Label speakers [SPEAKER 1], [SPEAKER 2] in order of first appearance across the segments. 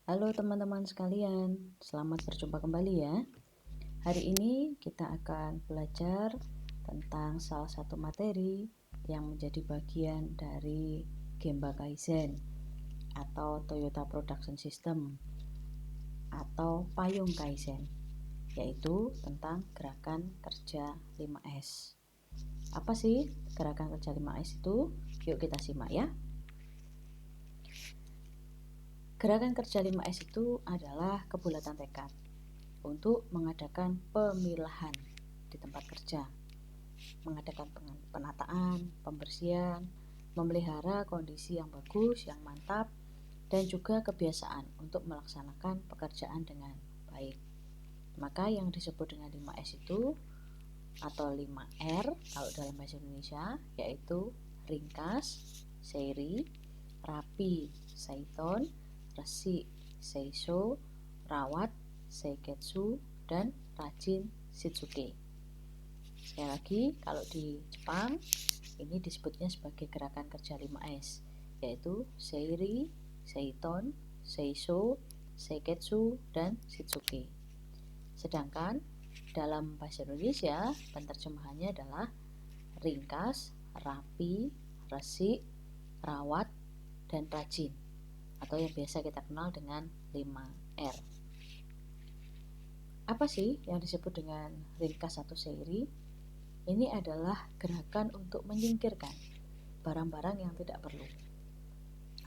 [SPEAKER 1] Halo teman-teman sekalian, selamat berjumpa kembali ya. Hari ini kita akan belajar tentang salah satu materi yang menjadi bagian dari Gemba Kaizen atau Toyota Production System atau Payung Kaizen, yaitu tentang gerakan kerja 5S. Apa sih gerakan kerja 5S itu? Yuk kita simak ya. Gerakan kerja 5S itu adalah kebulatan tekad untuk mengadakan pemilahan di tempat kerja, mengadakan penataan, pembersihan, memelihara kondisi yang bagus, yang mantap, dan juga kebiasaan untuk melaksanakan pekerjaan dengan baik. Maka yang disebut dengan 5S itu atau 5R kalau dalam bahasa Indonesia, yaitu ringkas, seri, rapi, seiton, resik, seiso, rawat, seiketsu, dan rajin, shitsuke. Sekali lagi, kalau di Jepang ini disebutnya sebagai gerakan kerja 5S, yaitu seiri, seiton, seiso, seiketsu, dan shitsuke. Sedangkan dalam bahasa Indonesia penerjemahannya adalah ringkas, rapi, resik, rawat, dan rajin, atau yang biasa kita kenal dengan 5R. Apa sih yang disebut dengan ringkas atau seiri? Ini adalah gerakan untuk menyingkirkan barang-barang yang tidak perlu,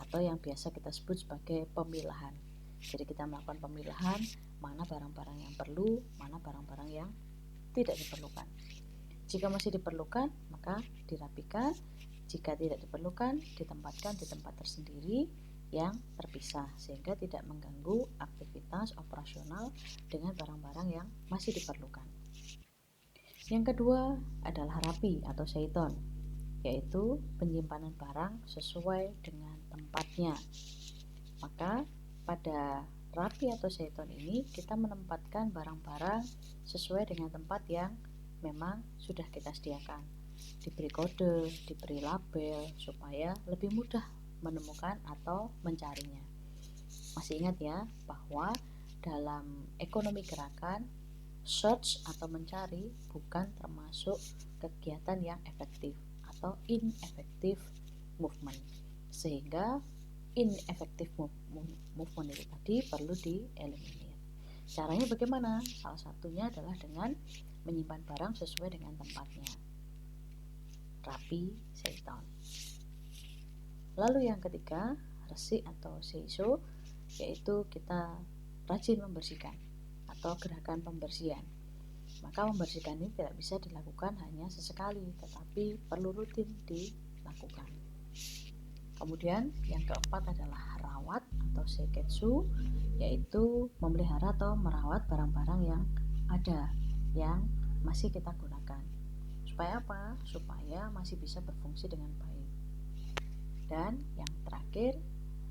[SPEAKER 1] atau yang biasa kita sebut sebagai pemilahan. Jadi kita melakukan pemilahan, mana barang-barang yang perlu, mana barang-barang yang tidak diperlukan. Jika masih diperlukan, maka dirapikan. Jika tidak diperlukan, ditempatkan di tempat tersendiri yang terpisah, sehingga tidak mengganggu aktivitas operasional dengan barang-barang yang masih diperlukan. Yang kedua adalah rapi atau seiton, yaitu penyimpanan barang sesuai dengan tempatnya. Maka pada rapi atau seiton ini kita menempatkan barang-barang sesuai dengan tempat yang memang sudah kita sediakan, diberi kode, diberi label supaya lebih mudah menemukan atau mencarinya. Masih ingat ya bahwa dalam ekonomi gerakan, search atau mencari bukan termasuk kegiatan yang efektif atau ineffective movement, sehingga ineffective movement itu tadi perlu dieliminir. Caranya bagaimana? Salah satunya adalah dengan menyimpan barang sesuai dengan tempatnya, rapi, seiton. Lalu yang ketiga, resik atau seiso, yaitu kita rajin membersihkan atau gerakan pembersihan. Maka membersihkan ini tidak bisa dilakukan hanya sesekali, tetapi perlu rutin dilakukan. Kemudian yang keempat adalah rawat atau seiketsu, yaitu memelihara atau merawat barang-barang yang ada, yang masih kita gunakan. Supaya apa? Supaya masih bisa berfungsi dengan baik. Dan yang terakhir,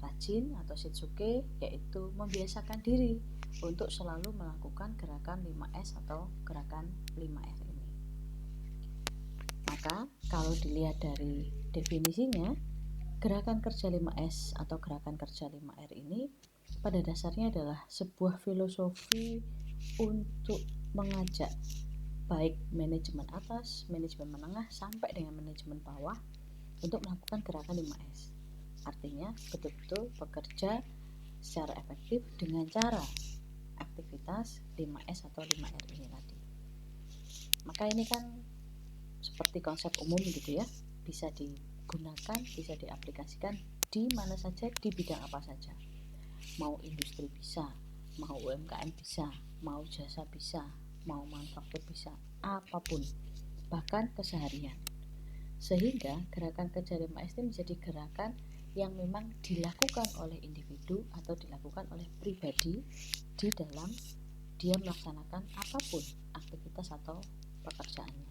[SPEAKER 1] rajin atau shitsuke, yaitu membiasakan diri untuk selalu melakukan gerakan 5S atau gerakan 5R ini. Maka kalau dilihat dari definisinya, gerakan kerja 5S atau gerakan kerja 5R ini pada dasarnya adalah sebuah filosofi untuk mengajak baik manajemen atas, manajemen menengah, sampai dengan manajemen bawah untuk melakukan gerakan 5S. Artinya betul-betul bekerja secara efektif dengan cara aktivitas 5S atau 5R ini tadi. Maka ini kan seperti konsep umum gitu ya, bisa digunakan, bisa diaplikasikan di mana saja, di bidang apa saja. Mau industri bisa, mau UMKM bisa, mau jasa bisa, mau manufaktur bisa, apapun, bahkan keseharian. Sehingga gerakan kerja 5S ini menjadi gerakan yang memang dilakukan oleh individu atau dilakukan oleh pribadi di dalam dia melaksanakan apapun aktivitas atau pekerjaannya.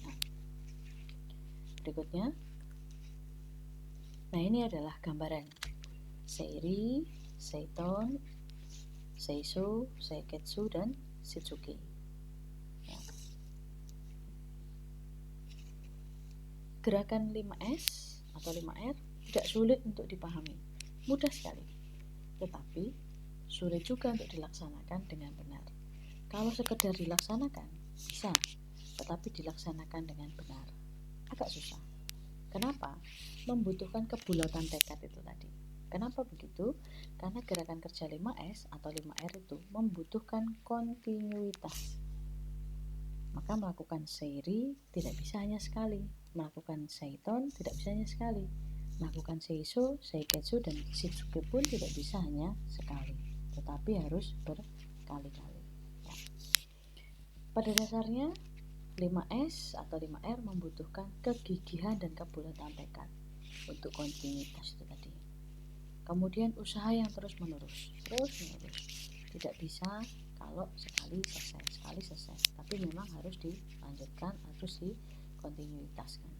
[SPEAKER 1] Nah, berikutnya, nah ini adalah gambaran seiri, seiton, seiso, seiketsu, dan shitsuke. Ya. Gerakan 5S atau 5R tidak sulit untuk dipahami, mudah sekali. Tetapi sulit juga untuk dilaksanakan dengan benar. Kalau sekedar dilaksanakan, bisa, tetapi dilaksanakan dengan benar, agak susah. Kenapa? Membutuhkan kebulatan tekad itu tadi. Kenapa begitu? Karena gerakan kerja 5S atau 5R itu membutuhkan kontinuitas. Maka melakukan seiri tidak bisa hanya sekali, melakukan seiton tidak bisa hanya sekali, melakukan seiso, seiketsu, dan shitsuke pun tidak bisa hanya sekali, tetapi harus berkali-kali. Ya. Pada dasarnya 5S atau 5R membutuhkan kegigihan dan kebulatan tekad untuk kontinuitas itu tadi. Kemudian usaha yang terus menerus. Tidak bisa kalau sekali selesai, tapi memang harus dilanjutkan, harus dikontinuitaskan.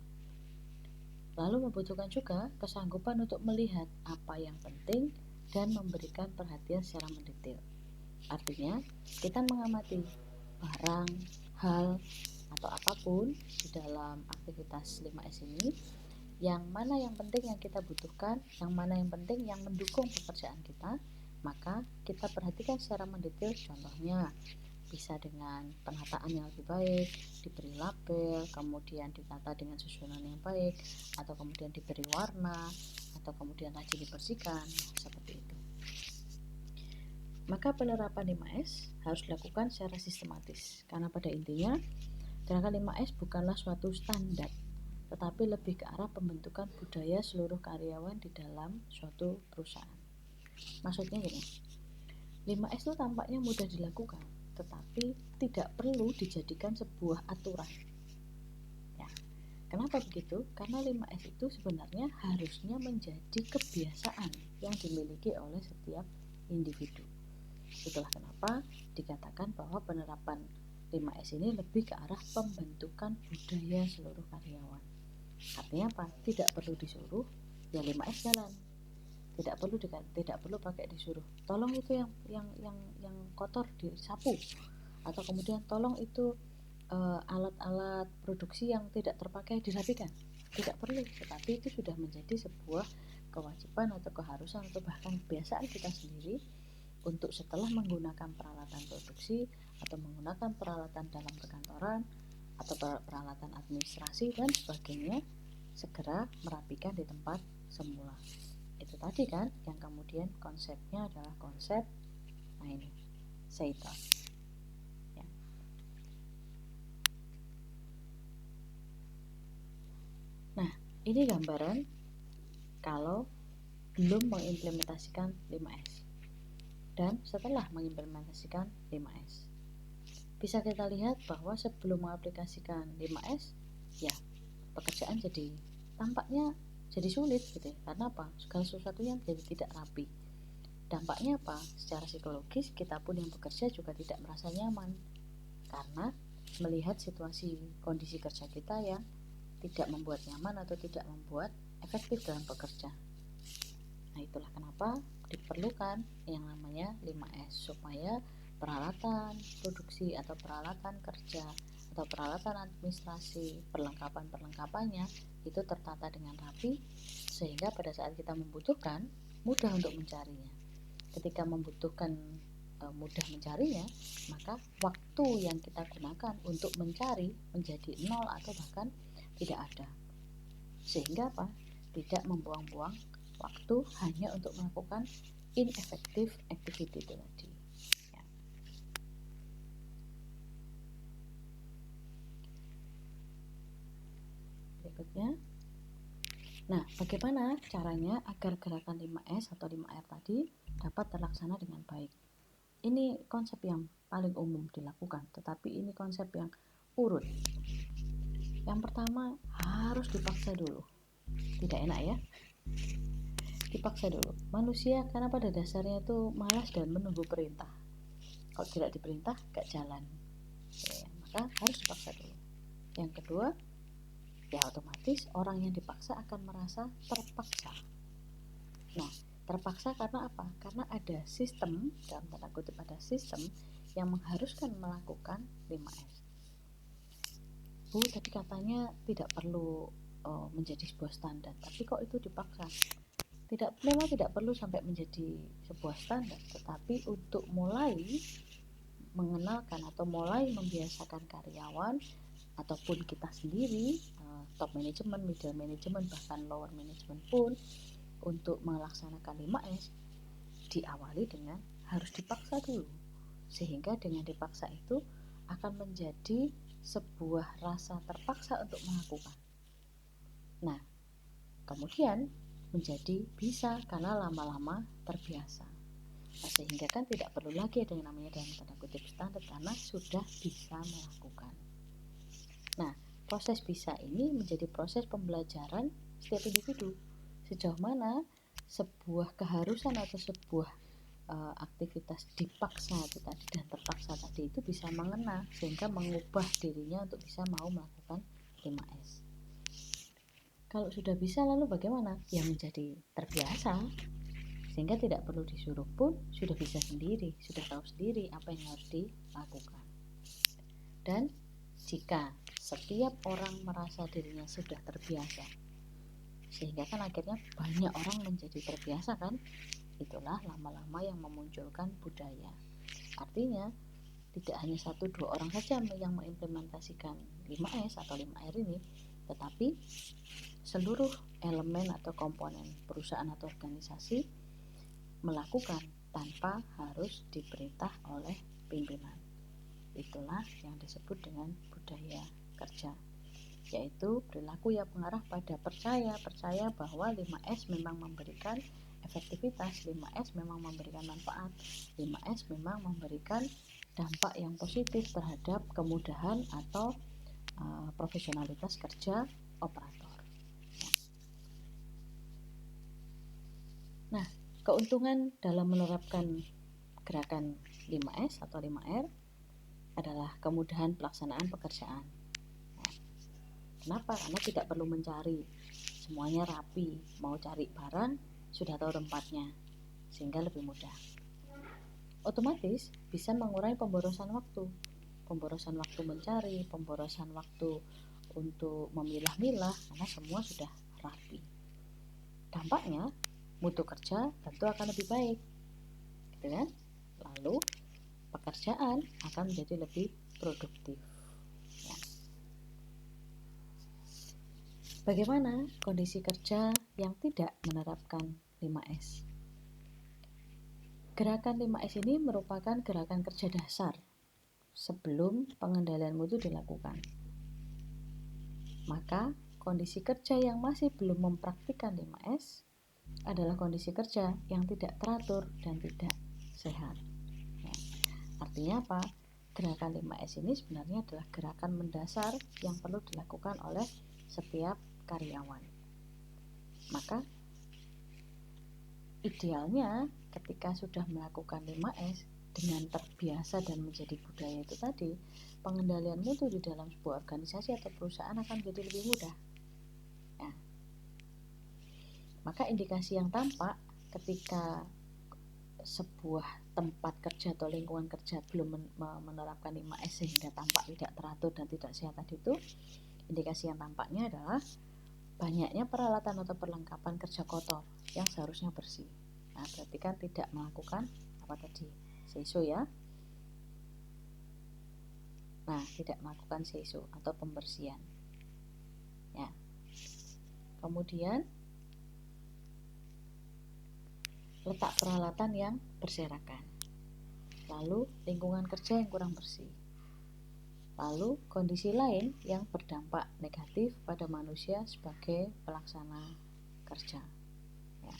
[SPEAKER 1] Lalu membutuhkan juga kesanggupan untuk melihat apa yang penting dan memberikan perhatian secara mendetail. Artinya, kita mengamati barang, hal, atau apapun di dalam aktivitas 5S ini, yang mana yang penting yang kita butuhkan, yang mana yang penting yang mendukung pekerjaan kita, maka kita perhatikan secara mendetail. Contohnya bisa dengan penataan yang lebih baik, diberi label, kemudian ditata dengan susunan yang baik, atau kemudian diberi warna, atau kemudian rajin dibersihkan, seperti itu. Maka penerapan 5S harus dilakukan secara sistematis, karena pada intinya gerakan 5S bukanlah suatu standar, tetapi lebih ke arah pembentukan budaya seluruh karyawan di dalam suatu perusahaan. Maksudnya gini, 5S itu tampaknya mudah dilakukan, tetapi tidak perlu dijadikan sebuah aturan. Ya, kenapa begitu? Karena 5S itu sebenarnya harusnya menjadi kebiasaan yang dimiliki oleh setiap individu. Itulah kenapa dikatakan bahwa penerapan 5S ini lebih ke arah pembentukan budaya seluruh karyawan. Artinya apa? Tidak perlu disuruh, ya 5S jalan. Tidak perlu pakai disuruh. Tolong itu yang kotor disapu, atau kemudian tolong itu alat-alat produksi yang tidak terpakai dirapikan. Tidak perlu, tetapi itu sudah menjadi sebuah kewajiban atau keharusan atau bahkan kebiasaan kita sendiri untuk setelah menggunakan peralatan produksi atau menggunakan peralatan dalam perkantoran atau peralatan administrasi dan sebagainya, segera merapikan di tempat semula. Itu tadi kan yang kemudian konsepnya adalah konsep seiton. Ya. Nah, ini gambaran kalau belum mengimplementasikan 5S dan setelah mengimplementasikan 5S. Bisa kita lihat bahwa sebelum mengaplikasikan 5S, ya pekerjaan jadi tampaknya jadi sulit gitu ya. Karena apa? Segala sesuatunya jadi tidak rapi. Dampaknya apa? Secara psikologis kita pun yang bekerja juga tidak merasa nyaman karena melihat situasi kondisi kerja kita yang tidak membuat nyaman atau tidak membuat efektif dalam bekerja. Nah, itulah kenapa diperlukan yang namanya 5S supaya peralatan produksi atau peralatan kerja atau peralatan administrasi, perlengkapan-perlengkapannya itu tertata dengan rapi sehingga pada saat kita membutuhkan mudah untuk mencarinya. Ketika membutuhkan mudah mencarinya, maka waktu yang kita gunakan untuk mencari menjadi nol atau bahkan tidak ada. Sehingga apa? Tidak membuang-buang waktu hanya untuk melakukan ineffective activity itu tadi. Ya. Berikutnya, nah bagaimana caranya agar gerakan 5S atau 5R tadi dapat terlaksana dengan baik? Ini konsep yang paling umum dilakukan, tetapi ini konsep yang urut. Yang pertama harus dipaksa dulu. Tidak enak ya? Dipaksa dulu. Manusia karena pada dasarnya itu malas dan menunggu perintah. Kalau tidak diperintah gak jalan. Ya, maka harus dipaksa dulu. Yang kedua, ya otomatis orang yang dipaksa akan merasa terpaksa. Nah, terpaksa karena apa? Karena ada sistem, dalam tanda kutip ada sistem yang mengharuskan melakukan 5S. Bu, tadi katanya tidak perlu menjadi sebuah standar, tapi kok itu dipaksa? memang tidak perlu sampai menjadi sebuah standar, tetapi untuk mulai mengenalkan atau mulai membiasakan karyawan ataupun kita sendiri, top management, middle management, bahkan lower management pun untuk melaksanakan 5S diawali dengan harus dipaksa dulu, sehingga dengan dipaksa itu akan menjadi sebuah rasa terpaksa untuk melakukan. Nah, kemudian menjadi bisa karena lama-lama terbiasa. Nah, sehingga kan tidak perlu lagi ada yang namanya dalam tanda kutip standar karena sudah bisa melakukan. Nah, proses bisa ini menjadi proses pembelajaran setiap individu. Sejauh mana sebuah keharusan atau sebuah aktivitas dipaksa itu tadi dan terpaksa tadi itu bisa mengena sehingga mengubah dirinya untuk bisa mau melakukan 5S. Kalau sudah bisa lalu bagaimana? Ya menjadi terbiasa sehingga tidak perlu disuruh pun sudah bisa sendiri, sudah tahu sendiri apa yang harus dilakukan. Dan jika setiap orang merasa dirinya sudah terbiasa, sehingga kan akhirnya banyak orang menjadi terbiasa kan, itulah lama-lama yang memunculkan budaya. Artinya tidak hanya 1-2 orang saja yang mengimplementasikan 5S atau 5R ini, tetapi seluruh elemen atau komponen perusahaan atau organisasi melakukan tanpa harus diperintah oleh pimpinan. Itulah yang disebut dengan budaya kerja, yaitu perilaku yang mengarah pada percaya bahwa 5S memang memberikan efektivitas, 5S memang memberikan manfaat, 5S memang memberikan dampak yang positif terhadap kemudahan atau profesionalitas kerja operator. Nah, keuntungan dalam menerapkan gerakan 5S atau 5R adalah kemudahan pelaksanaan pekerjaan. Nah, kenapa? Karena tidak perlu mencari, semuanya rapi, mau cari barang sudah tahu tempatnya, sehingga lebih mudah. Otomatis bisa mengurangi pemborosan waktu mencari, pemborosan waktu untuk memilah-milah karena semua sudah rapi. Dampaknya mutu kerja tentu akan lebih baik, gitu kan? Lalu pekerjaan akan menjadi lebih produktif. Ya. Bagaimana kondisi kerja yang tidak menerapkan 5S? Gerakan 5S ini merupakan gerakan kerja dasar sebelum pengendalian mutu dilakukan. Maka kondisi kerja yang masih belum mempraktikkan 5S adalah kondisi kerja yang tidak teratur dan tidak sehat. Ya. Artinya apa? Gerakan 5S ini sebenarnya adalah gerakan mendasar yang perlu dilakukan oleh setiap karyawan. Maka idealnya ketika sudah melakukan 5S dengan terbiasa dan menjadi budaya itu tadi, pengendalian mutu di dalam sebuah organisasi atau perusahaan akan menjadi lebih mudah. Ya. Maka indikasi yang tampak ketika sebuah tempat kerja atau lingkungan kerja belum menerapkan 5S sehingga tampak tidak teratur dan tidak sehat tadi itu, indikasi yang tampaknya adalah banyaknya peralatan atau perlengkapan kerja kotor yang seharusnya bersih. Nah, berarti kan tidak melakukan apa tadi? Seiso ya. Nah, tidak melakukan seiso atau pembersihan. Ya. Kemudian letak peralatan yang berserakan. Lalu lingkungan kerja yang kurang bersih. Lalu kondisi lain yang berdampak negatif pada manusia sebagai pelaksana kerja. Ya.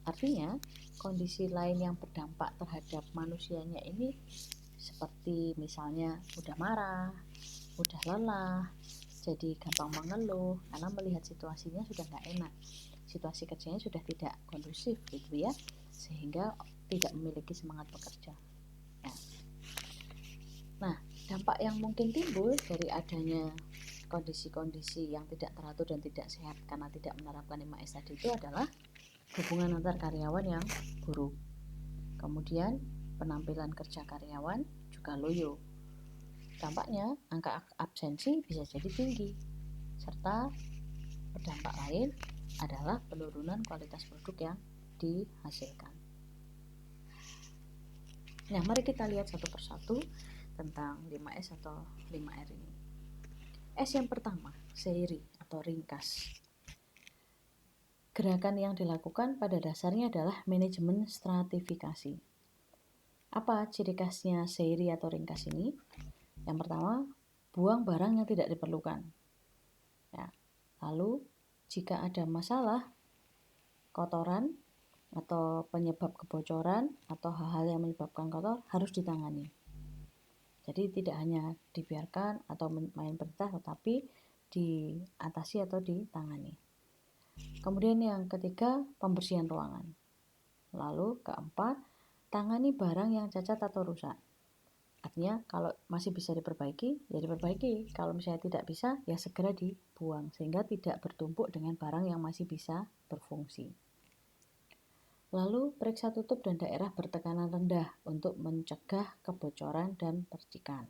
[SPEAKER 1] Artinya kondisi lain yang berdampak terhadap manusianya ini seperti misalnya mudah marah, mudah lelah, jadi gampang mengeluh karena melihat situasinya sudah nggak enak, situasi kerjanya sudah tidak kondusif gitu ya, sehingga tidak memiliki semangat bekerja. Nah, dampak yang mungkin timbul dari adanya kondisi-kondisi yang tidak teratur dan tidak sehat karena tidak menerapkan 5S tadi itu adalah hubungan antar karyawan yang buruk. Kemudian penampilan kerja karyawan juga loyo. Dampaknya angka absensi bisa jadi tinggi. Serta berdampak lain adalah penurunan kualitas produk yang dihasilkan. Nah, mari kita lihat satu persatu tentang 5S atau 5R ini. S yang pertama, seiri atau ringkas. Gerakan yang dilakukan pada dasarnya adalah manajemen stratifikasi. Apa ciri khasnya seiri atau ringkas ini? Yang pertama, buang barang yang tidak diperlukan. Ya. Lalu, jika ada masalah, kotoran atau penyebab kebocoran atau hal-hal yang menyebabkan kotor harus ditangani. Jadi tidak hanya dibiarkan atau main perintah, tetapi diatasi atau ditangani. Kemudian yang ketiga, pembersihan ruangan. Lalu keempat, tangani barang yang cacat atau rusak. Artinya kalau masih bisa diperbaiki, ya diperbaiki. Kalau misalnya tidak bisa, ya segera dibuang sehingga tidak bertumpuk dengan barang yang masih bisa berfungsi. Lalu periksa tutup dan daerah bertekanan rendah untuk mencegah kebocoran dan percikan.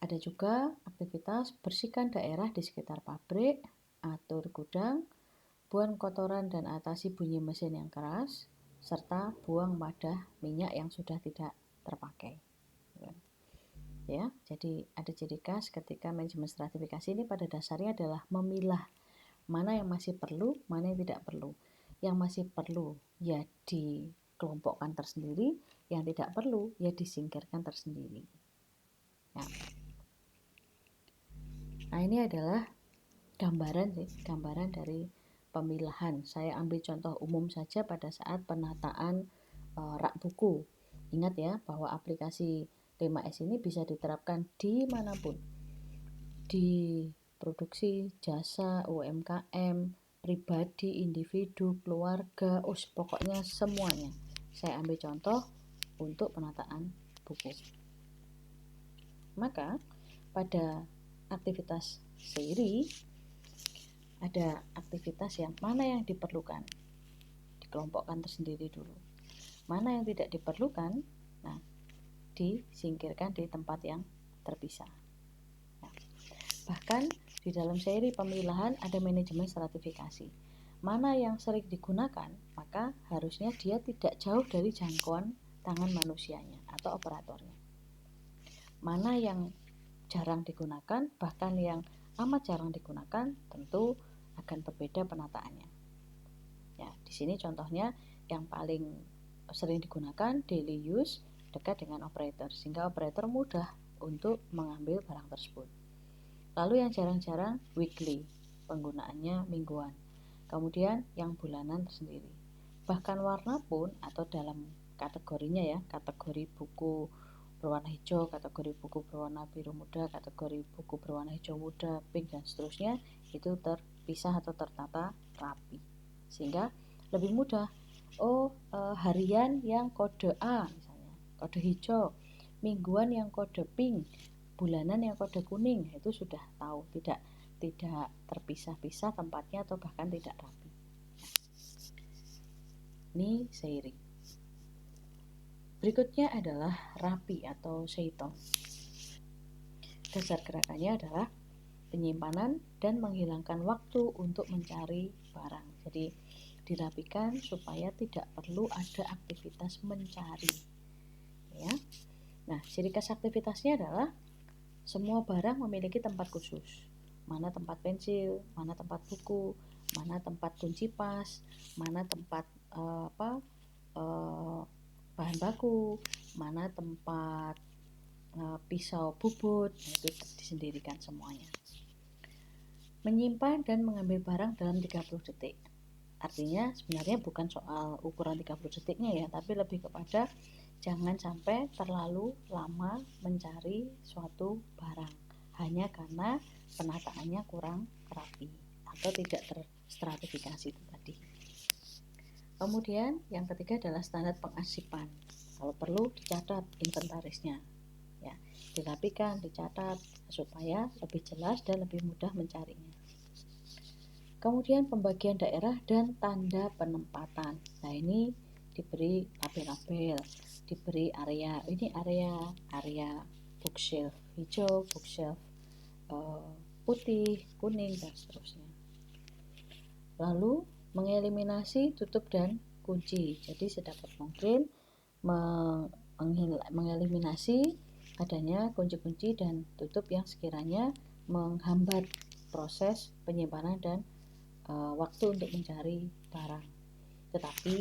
[SPEAKER 1] Ada juga aktivitas bersihkan daerah di sekitar pabrik, atur gudang, buang kotoran dan atasi bunyi mesin yang keras, serta buang wadah minyak yang sudah tidak terpakai. Ya, jadi ada ciri khas ketika manajemen stratifikasi ini pada dasarnya adalah memilah mana yang masih perlu, mana yang tidak perlu. Yang masih perlu ya dikelompokkan tersendiri, yang tidak perlu ya disingkirkan tersendiri. Ya. Nah, ini adalah gambaran dari pemilahan. Saya ambil contoh umum saja pada saat penataan rak buku. Ingat ya bahwa aplikasi 5S ini bisa diterapkan dimanapun, di produksi, jasa, UMKM, pribadi, individu, keluarga, pokoknya semuanya. Saya ambil contoh untuk penataan buku. Maka pada aktivitas seiri ada aktivitas yang mana yang diperlukan, dikelompokkan tersendiri dulu. Mana yang tidak diperlukan, nah disingkirkan di tempat yang terpisah. Nah, bahkan di dalam seri pemilahan ada manajemen stratifikasi. Mana yang sering digunakan, maka harusnya dia tidak jauh dari jangkauan tangan manusianya atau operatornya. Mana yang jarang digunakan, bahkan yang amat jarang digunakan, tentu akan berbeda penataannya. Ya, di sini contohnya yang paling sering digunakan daily use dekat dengan operator, sehingga operator mudah untuk mengambil barang tersebut. Lalu yang jarang-jarang weekly, penggunaannya mingguan. Kemudian yang bulanan tersendiri. Bahkan warna pun atau dalam kategorinya ya, kategori buku berwarna hijau, kategori buku berwarna biru muda, kategori buku berwarna hijau muda, pink dan seterusnya itu terpisah atau tertata rapi. Sehingga lebih mudah. Harian yang kode A misalnya, kode hijau, mingguan yang kode pink, bulanan yang kode kuning, itu sudah tahu, tidak terpisah-pisah tempatnya atau bahkan tidak rapi. Ini seiri. Berikutnya adalah rapi atau seito. Dasar gerakannya adalah penyimpanan dan menghilangkan waktu untuk mencari barang. Jadi dirapikan supaya tidak perlu ada aktivitas mencari. Ya. Nah, ciri khas aktivitasnya adalah semua barang memiliki tempat khusus. Mana tempat pensil, mana tempat buku, mana tempat kunci pas, mana tempat bahan baku, mana tempat pisau bubut, itu disendirikan semuanya. Menyimpan dan mengambil barang dalam 30 detik. Artinya sebenarnya bukan soal ukuran 30 detiknya ya, tapi lebih kepada jangan sampai terlalu lama mencari suatu barang hanya karena penataannya kurang rapi atau tidak terstratifikasi itu tadi. Kemudian yang ketiga adalah standar pengarsipan. Kalau perlu dicatat inventarisnya. Ya, dirapikan, dicatat supaya lebih jelas dan lebih mudah mencarinya. Kemudian pembagian daerah dan tanda penempatan. Nah, ini diberi label-label, diberi area. Ini area bookshelf hijau, bookshelf putih, kuning dan seterusnya. Lalu mengeliminasi tutup dan kunci. Jadi sedapat mungkin mengeliminasi adanya kunci-kunci dan tutup yang sekiranya menghambat proses penyimpanan dan waktu untuk mencari barang. Tetapi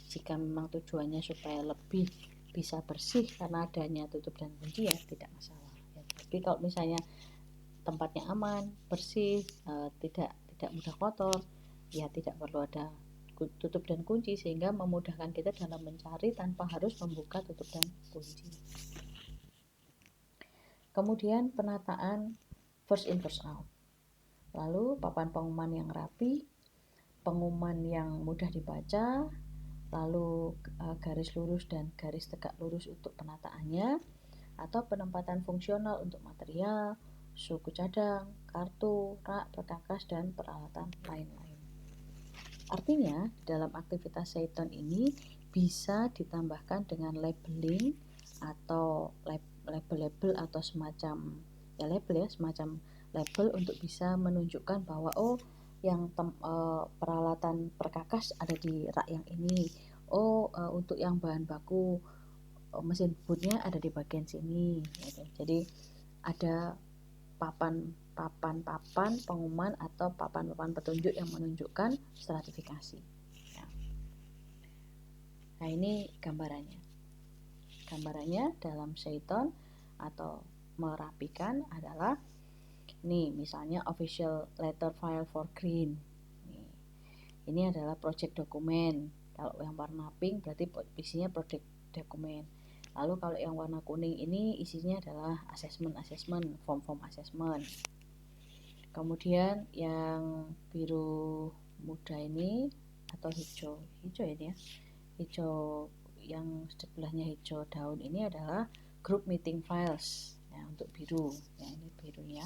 [SPEAKER 1] jika memang tujuannya supaya lebih bisa bersih karena adanya tutup dan kunci, ya tidak masalah. Tapi kalau misalnya tempatnya aman, bersih, tidak mudah kotor, ya tidak perlu ada tutup dan kunci, sehingga memudahkan kita dalam mencari tanpa harus membuka tutup dan kunci. Kemudian penataan first in first out. Lalu papan pengumuman yang rapi, pengumuman yang mudah dibaca, lalu garis lurus dan garis tegak lurus untuk penataannya, atau penempatan fungsional untuk material, suku cadang, kartu, rak, perkakas, dan peralatan lain-lain. Artinya, dalam aktivitas Seiton ini bisa ditambahkan dengan labeling atau label-label atau semacam label untuk bisa menunjukkan bahwa yang peralatan perkakas ada di rak yang ini. Untuk yang bahan baku mesin bootnya ada di bagian sini gitu. Jadi ada papan pengumuman atau papan petunjuk yang menunjukkan stratifikasi. Nah, ini gambarannya dalam Seiton atau merapikan adalah nih, misalnya official letter file for green. Ini adalah project dokumen. Kalau yang warna pink berarti isinya project dokumen. Lalu kalau yang warna kuning ini isinya adalah assessment, form assessment. Kemudian yang biru muda ini atau hijau ini ya, hijau yang sebelahnya hijau daun ini adalah group meeting files ya, untuk biru ya, ini birunya.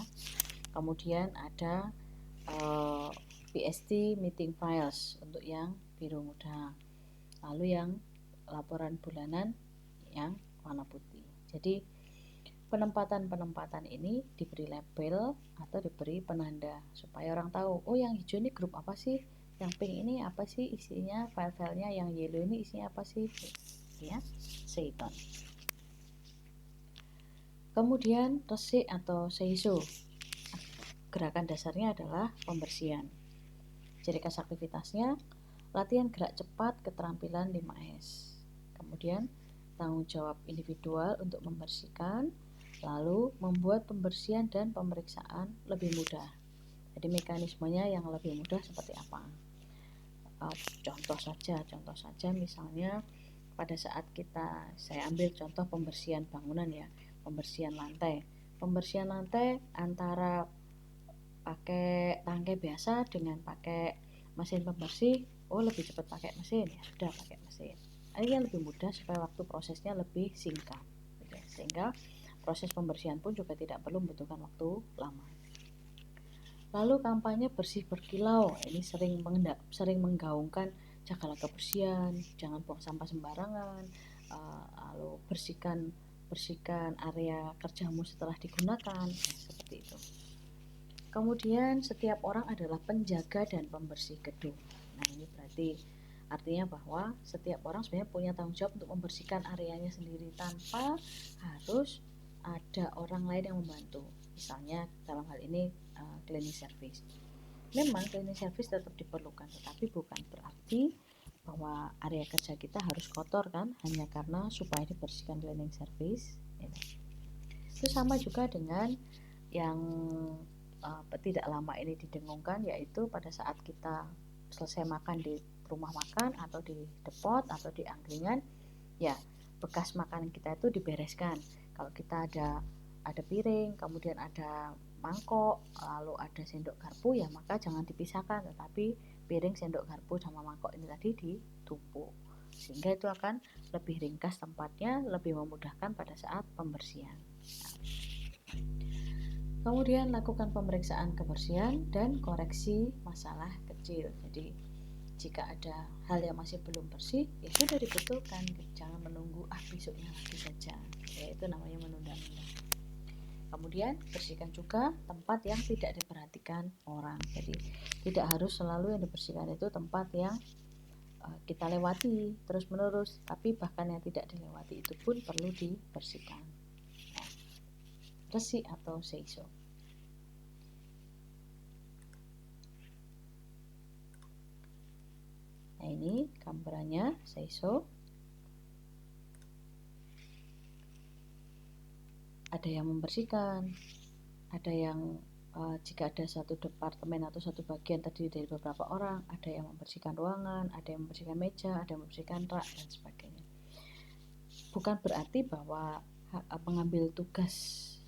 [SPEAKER 1] Kemudian ada PST meeting files untuk yang biru muda. Lalu yang laporan bulanan yang warna putih. Jadi penempatan ini diberi label atau diberi penanda supaya orang tahu, yang hijau ini grup apa sih, yang pink ini apa sih isinya, file-filenya, yang yellow ini isinya apa sih, ya, Seiton. Kemudian resik atau seiso. Gerakan dasarnya adalah pembersihan. Ciri khas aktivitasnya latihan gerak cepat keterampilan 5S. Kemudian tanggung jawab individual untuk membersihkan, lalu membuat pembersihan dan pemeriksaan lebih mudah. Jadi mekanismenya yang lebih mudah seperti apa? Contoh saja misalnya pada saat saya ambil contoh pembersihan bangunan ya, pembersihan lantai antara pakai tangkai biasa dengan pakai mesin pembersih, lebih cepat pakai mesin, ya sudah pakai mesin. Ini lebih mudah supaya waktu prosesnya lebih singkat, sehingga proses pembersihan pun juga tidak perlu membutuhkan waktu lama. Lalu kampanye bersih berkilau, ini sering menggaungkan jagalah kebersihan, jangan buang sampah sembarangan, lalu bersihkan area kerjamu setelah digunakan, seperti itu. Kemudian setiap orang adalah penjaga dan pembersih gedung. Nah, ini berarti artinya bahwa setiap orang sebenarnya punya tanggung jawab untuk membersihkan areanya sendiri tanpa harus ada orang lain yang membantu. Misalnya dalam hal ini cleaning service. Memang cleaning service tetap diperlukan, tetapi bukan berarti bahwa area kerja kita harus kotor kan, hanya karena supaya dibersihkan cleaning service. Itu sama juga dengan yang tidak lama ini didengungkan, yaitu pada saat kita selesai makan di rumah makan atau di depot atau di angkringan, ya bekas makanan kita itu dibereskan. Kalau kita ada piring, kemudian ada mangkok, lalu ada sendok garpu, ya maka jangan dipisahkan, tetapi piring, sendok garpu sama mangkok ini tadi ditumpuk, sehingga itu akan lebih ringkas tempatnya, lebih memudahkan pada saat pembersihan. Kemudian lakukan pemeriksaan kebersihan dan koreksi masalah kecil. Jadi jika ada hal yang masih belum bersih, ya sudah dibetulkan, jangan menunggu besoknya lagi saja, ya itu namanya menunda-nunda. Kemudian bersihkan juga tempat yang tidak diperhatikan orang. Jadi Tidak harus selalu yang dibersihkan itu tempat yang kita lewati terus menerus, tapi bahkan yang tidak dilewati itu pun perlu dibersihkan. Nah, resik atau seiso. Nah, ini gambarannya seiso. Ada yang membersihkan, ada yang jika ada satu departemen atau satu bagian terdiri dari beberapa orang, ada yang membersihkan ruangan, ada yang membersihkan meja, ada yang membersihkan rak, dan sebagainya. Bukan berarti bahwa mengambil tugas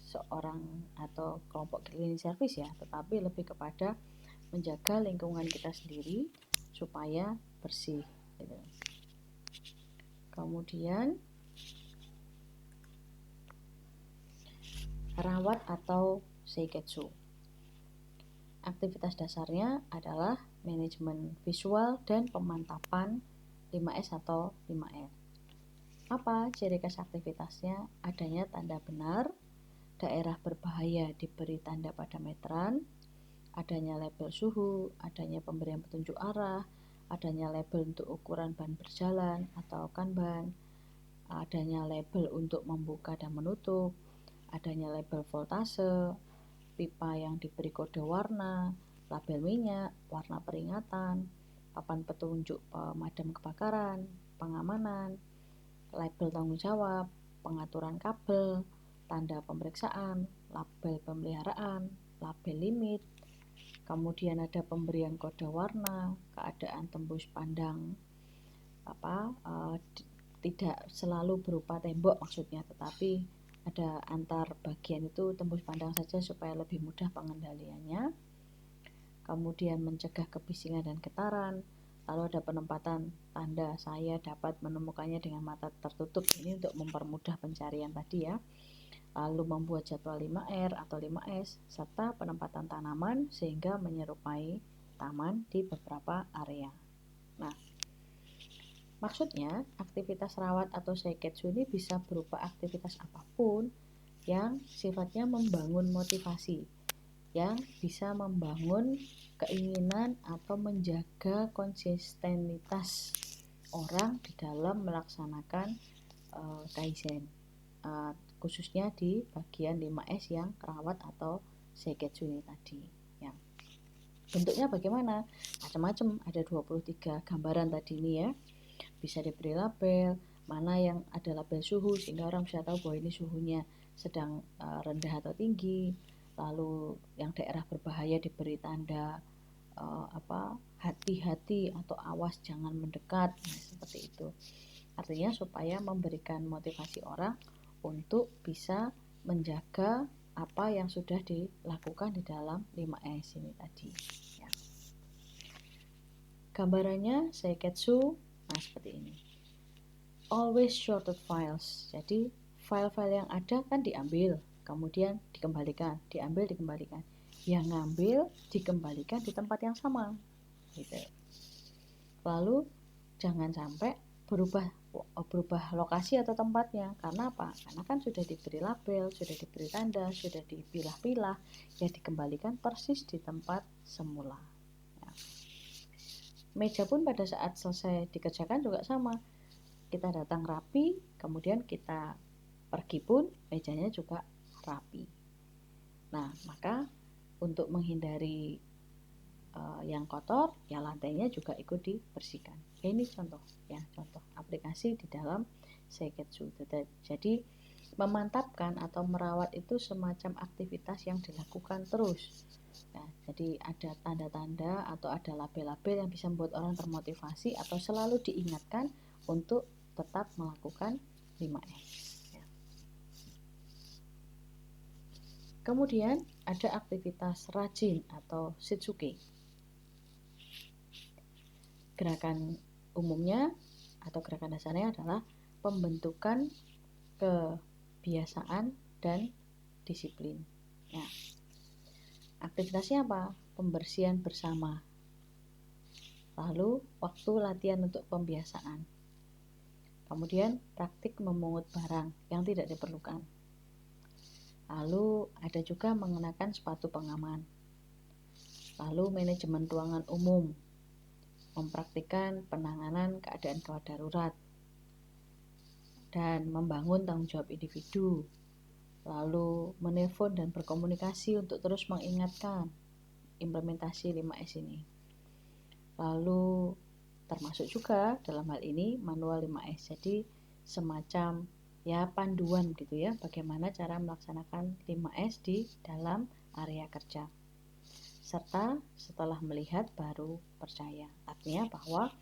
[SPEAKER 1] seorang atau kelompok cleaning service ya, tetapi lebih kepada menjaga lingkungan kita sendiri supaya bersih gitu. Kemudian rawat atau seiketsu. Aktivitas dasarnya adalah manajemen visual dan pemantapan 5S atau 5R. Apa ciri khas aktivitasnya? Adanya tanda benar, daerah berbahaya diberi tanda pada meteran, adanya label suhu, adanya pemberian petunjuk arah, adanya label untuk ukuran ban berjalan atau kanban, adanya label untuk membuka dan menutup, adanya label voltase, pipa yang diberi kode warna, label minyak, warna peringatan, papan petunjuk pemadam kebakaran, pengamanan, label tanggung jawab, pengaturan kabel, tanda pemeriksaan, label pemeliharaan, label limit, kemudian ada pemberian kode warna, keadaan tembus pandang tidak selalu berupa tembok maksudnya, tetapi ada antar bagian itu tembus pandang saja supaya lebih mudah pengendaliannya. Kemudian mencegah kebisingan dan getaran. Lalu ada penempatan tanda saya dapat menemukannya dengan mata tertutup, ini untuk mempermudah pencarian tadi ya. Lalu membuat jadwal 5R atau 5S serta penempatan tanaman sehingga menyerupai taman di beberapa area. Nah, maksudnya, aktivitas rawat atau seiketsu ini bisa berupa aktivitas apapun yang sifatnya membangun motivasi, yang bisa membangun keinginan atau menjaga konsistenitas orang di dalam melaksanakan kaizen, khususnya di bagian 5S yang rawat atau seiketsu ini tadi. Ya. Bentuknya bagaimana? Macam-macam, ada 23 gambaran tadi ini ya. Bisa diberi label, mana yang ada label suhu sehingga orang bisa tahu bahwa ini suhunya sedang rendah atau tinggi. Lalu yang daerah berbahaya diberi tanda hati-hati atau awas jangan mendekat. Nah, seperti itu. Artinya supaya memberikan motivasi orang untuk bisa menjaga apa yang sudah dilakukan di dalam 5S ini tadi ya. Gambarannya seiketsu. Nah, seperti ini. Always shorted files. Jadi, file-file yang ada kan diambil, kemudian dikembalikan, diambil, dikembalikan. Yang ngambil, dikembalikan di tempat yang sama. Gitu. Lalu, jangan sampai berubah lokasi atau tempatnya. Karena apa? Karena kan sudah diberi label, sudah diberi tanda, sudah dipilah-pilah, ya dikembalikan persis di tempat semula. Ya. Meja pun pada saat selesai dikerjakan juga sama. Kita datang rapi, kemudian kita pergi pun mejanya juga rapi. Nah, maka untuk menghindari yang kotor, ya lantainya juga ikut dibersihkan. Ini contoh ya, contoh aplikasi di dalam seiketsu. Jadi memantapkan atau merawat itu semacam aktivitas yang dilakukan terus. Nah, jadi ada tanda-tanda atau ada label-label yang bisa membuat orang termotivasi atau selalu diingatkan untuk tetap melakukan 5S. Ya. Kemudian ada aktivitas rajin atau shitsuke. Gerakan umumnya atau gerakan dasarnya adalah pembentukan kebiasaan dan disiplin. Ya. Aktivitasnya apa? Pembersihan bersama. Lalu waktu latihan untuk pembiasaan. Kemudian praktik memungut barang yang tidak diperlukan. Lalu ada juga mengenakan sepatu pengaman. Lalu manajemen ruangan umum, mempraktikkan penanganan keadaan gawat darurat, dan membangun tanggung jawab individu. Lalu menelpon dan berkomunikasi untuk terus mengingatkan implementasi 5S ini. Lalu termasuk juga dalam hal ini manual 5S. Jadi semacam ya panduan gitu ya, bagaimana cara melaksanakan 5S di dalam area kerja. Serta setelah melihat baru percaya. Artinya bahwa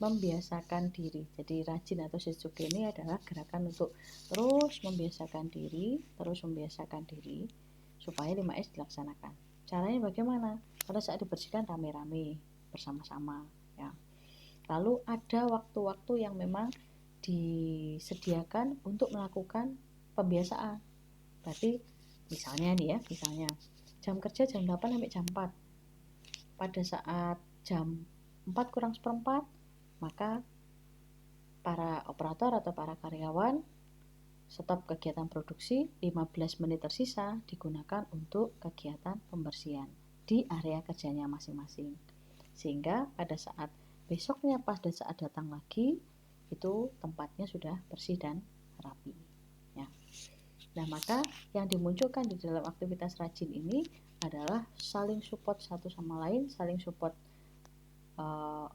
[SPEAKER 1] membiasakan diri. Jadi rajin atau Shitsuke ini adalah gerakan untuk terus membiasakan diri supaya 5S dilaksanakan. Caranya bagaimana? Pada saat dibersihkan rame-rame bersama-sama ya. Lalu ada waktu-waktu yang memang disediakan untuk melakukan pembiasaan. Berarti misalnya jam kerja jam 8 sampai jam 4. Pada saat jam 4 kurang seperempat, maka para operator atau para karyawan stop kegiatan produksi, 15 menit tersisa digunakan untuk kegiatan pembersihan di area kerjanya masing-masing. Sehingga pada saat besoknya pada saat datang lagi, itu tempatnya sudah bersih dan rapi. Ya. Nah, maka yang dimunculkan di dalam aktivitas rajin ini adalah saling support satu sama lain, saling support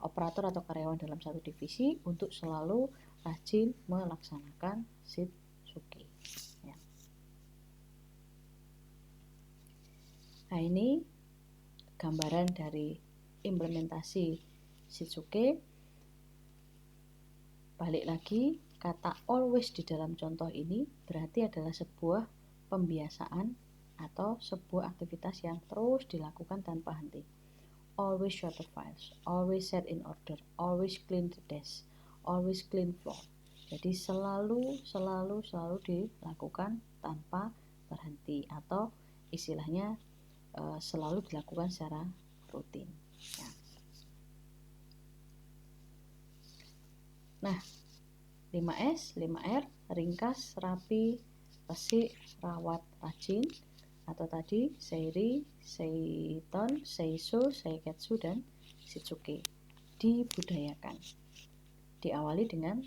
[SPEAKER 1] operator atau karyawan dalam satu divisi untuk selalu rajin melaksanakan Shitsuke. Ya. Nah, ini gambaran dari implementasi Shitsuke. Balik lagi, kata always di dalam contoh ini berarti adalah sebuah pembiasaan atau sebuah aktivitas yang terus dilakukan tanpa henti. Always shut the files, always set in order, always clean the desk, always clean floor. Jadi selalu dilakukan tanpa berhenti atau istilahnya selalu dilakukan secara rutin. Ya. Nah, 5S, 5R, ringkas, rapi, resik, rawat, rajin, atau tadi Seiri, Seiton, Seiso, Seiketsu, dan Shitsuke dibudayakan. Diawali dengan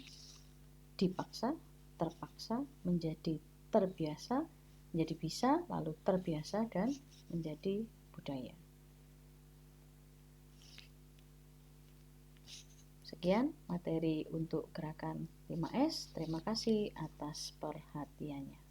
[SPEAKER 1] dipaksa, terpaksa, menjadi terbiasa, menjadi bisa, lalu terbiasa, dan menjadi budaya. Sekian materi untuk gerakan 5S. Terima kasih atas perhatiannya.